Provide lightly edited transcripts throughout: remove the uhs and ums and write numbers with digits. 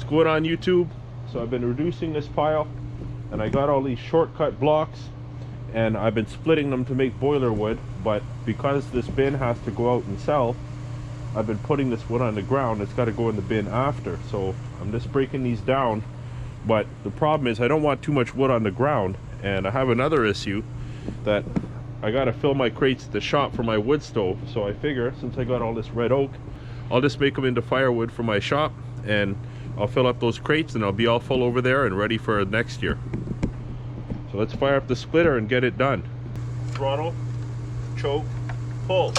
what's going on YouTube? So I've been reducing this pile, and I got all these shortcut blocks, and I've been splitting them to make boiler wood, but because this bin has to go out and sell, I've been putting this wood on the ground. It's got to go in the bin after, so I'm just breaking these down. But the problem is I don't want too much wood on the ground, and I have another issue that I got to fill my crates at the shop for my wood stove. So I figure since I got all this red oak, I'll just make them into firewood for my shop, and I'll fill up those crates and I'll be all full over there and ready for next year. So let's fire up the splitter and get it done. Throttle, choke, pull.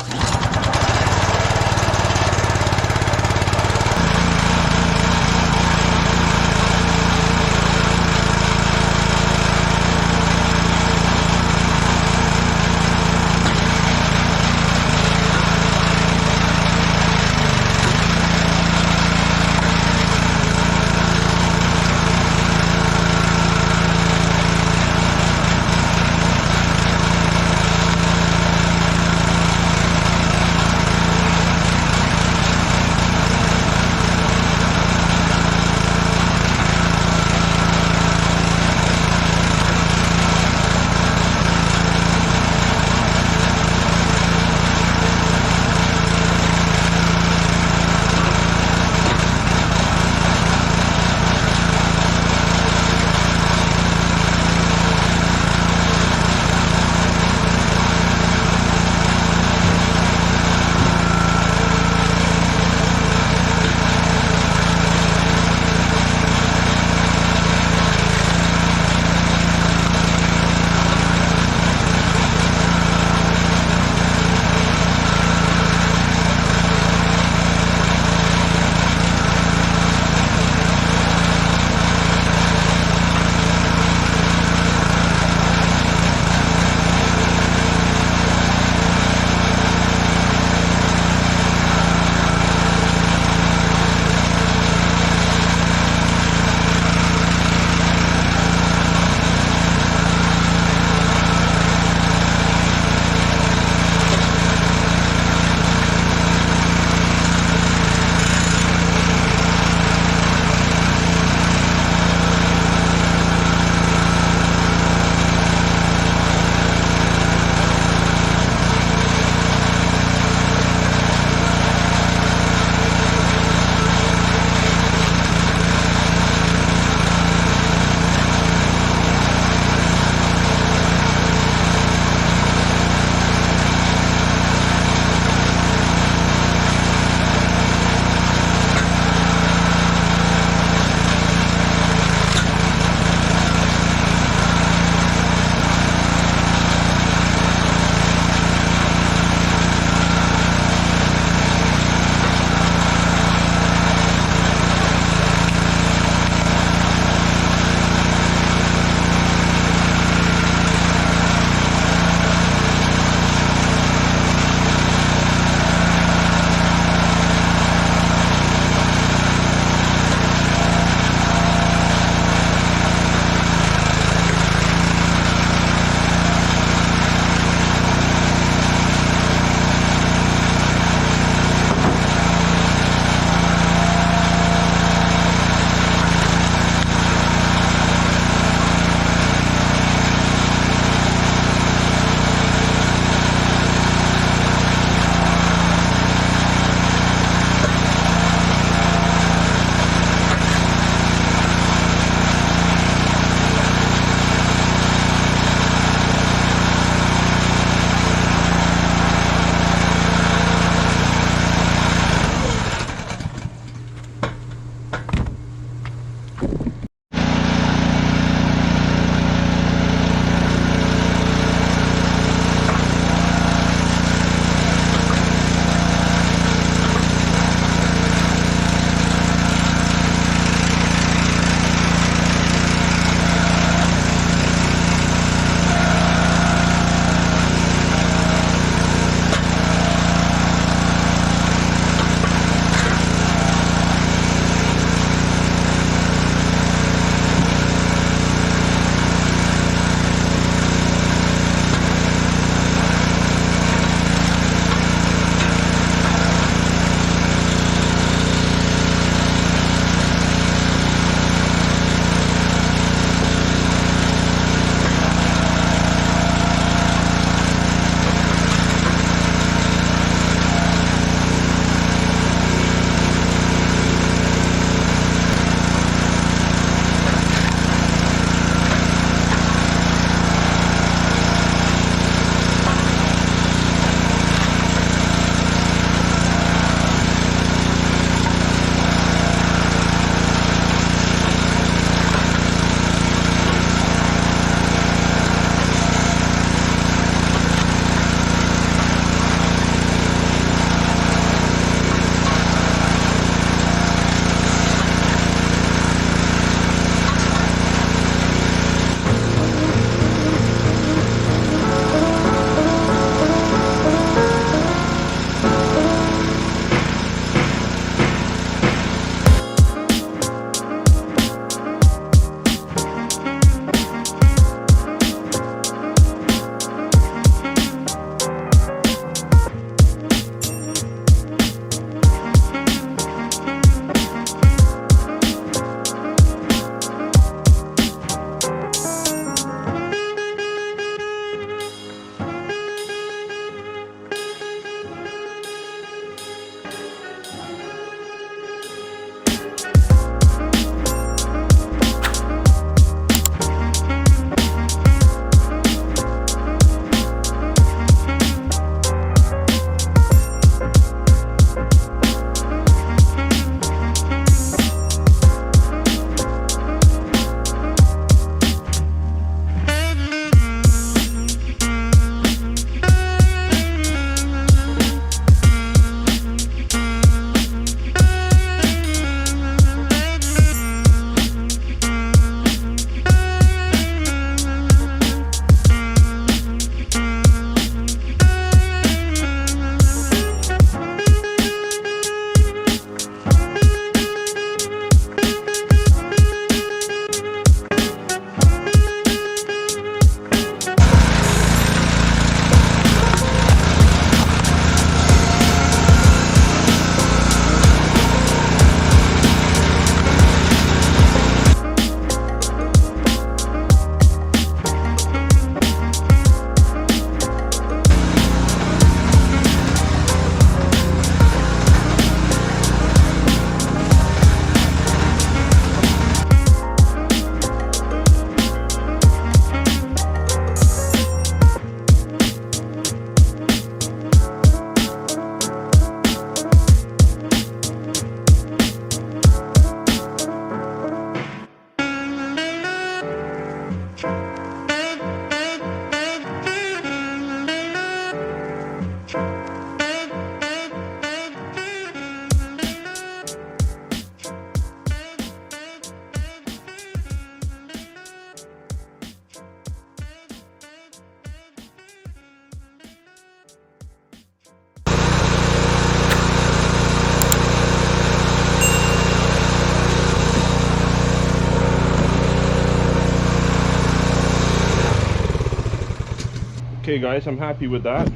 Okay guys, I'm happy with that.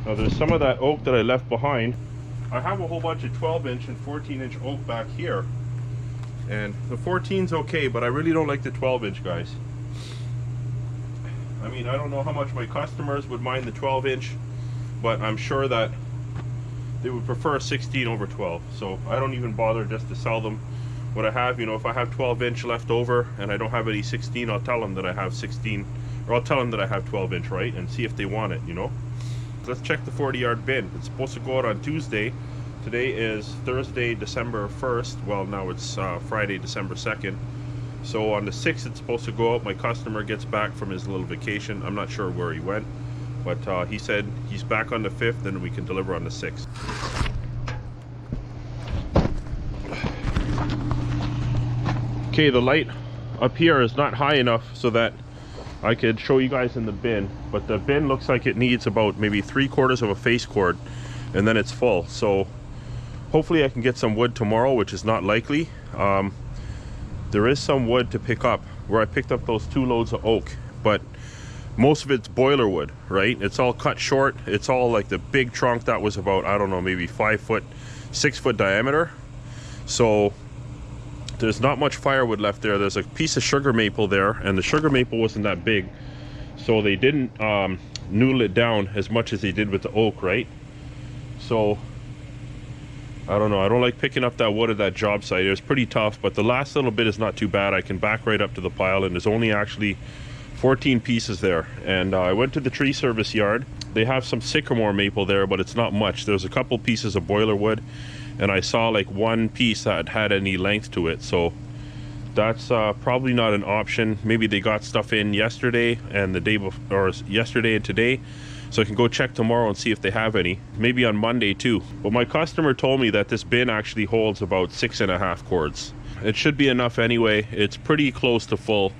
Now there's some of that oak that I left behind. I have a whole bunch of 12-inch and 14-inch oak back here. And the 14's okay, but I really don't like the 12-inch, guys. I mean, I don't know how much my customers would mind the 12-inch, but I'm sure that they would prefer 16 over 12. So I don't even bother just to sell them what I have. You know, if I have 12-inch left over and I don't have any 16, I'll tell them that I have 16, or I'll tell them that I have 12-inch, right? And see if they want it, you know? Let's check the 40-yard bin. It's supposed to go out on Tuesday. Today is Thursday, December 1st. Well, now it's Friday, December 2nd. So on the 6th, it's supposed to go out. My customer gets back from his little vacation. I'm not sure where he went, but he said he's back on the 5th and we can deliver on the 6th. Okay, the light up here is not high enough so that I could show you guys in the bin, but the bin looks like it needs about maybe 3/4 of a face cord and then it's full. So hopefully I can get some wood tomorrow, which is not likely. There is some wood to pick up where I picked up those 2 loads of oak, but most of it's boiler wood, right? It's all cut short. It's all like the big trunk that was about, I don't know, maybe 5 foot, 6 foot diameter. So there's not much firewood left there. There's a piece of sugar maple there, and the sugar maple wasn't that big, so they didn't noodle it down as much as they did with the oak, right? So I don't know, I don't like picking up that wood at that job site. It was pretty tough, but the last little bit is not too bad. I can back right up to the pile, and there's only actually 14 pieces there. And I went to the tree service yard. They have some sycamore maple there, but it's not much. There's a couple pieces of boiler wood, and I saw like 1 piece that had any length to it, so that's probably not an option. Maybe they got stuff in yesterday and the day before, or yesterday and today, so I can go check tomorrow and see if they have any. Maybe on Monday too. But my customer told me that this bin actually holds about 6.5 cords. It should be enough anyway. It's pretty close to full,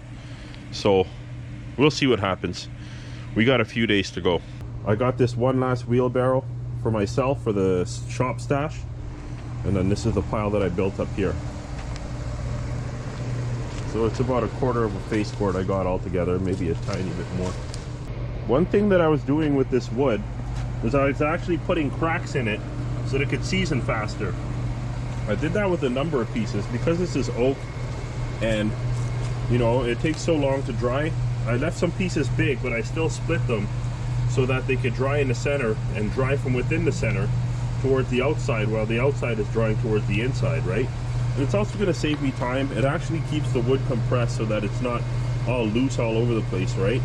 so we'll see what happens. We got a few days to go. I got this one last wheelbarrow for myself for the shop stash. And then this is the pile that I built up here. So it's about 1/4 of a face cord I got all together, maybe a tiny bit more. One thing that I was doing with this wood was I was actually putting cracks in it so that it could season faster. I did that with a number of pieces because this is oak and, you know, it takes so long to dry. I left some pieces big, but I still split them so that they could dry in the center and dry from within the center towards the outside, while the outside is drying towards the inside, right? And it's also going to save me time. It actually keeps the wood compressed so that it's not all loose all over the place, right?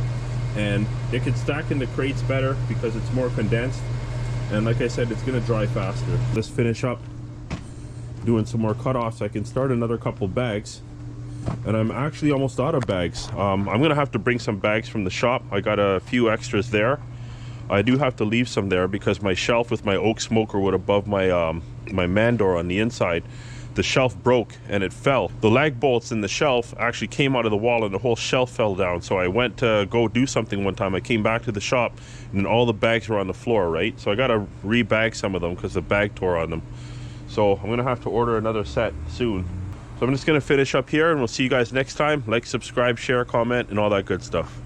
And it can stack in the crates better because it's more condensed, and like I said, it's going to dry faster. Let's finish up doing some more cutoffs. I can start another couple bags, and I'm actually almost out of bags. I'm going to have to bring some bags from the shop. I got a few extras there. I do have to leave some there because my shelf with my oak smoker wood above my my man door on the inside, the shelf broke and it fell. The lag bolts in the shelf actually came out of the wall and the whole shelf fell down. So I went to go do something one time. I came back to the shop and all the bags were on the floor, right? So I got to re-bag some of them because the bag tore on them. So I'm gonna have to order another set soon. So I'm just gonna finish up here and we'll see you guys next time. Like, subscribe, share, comment, and all that good stuff.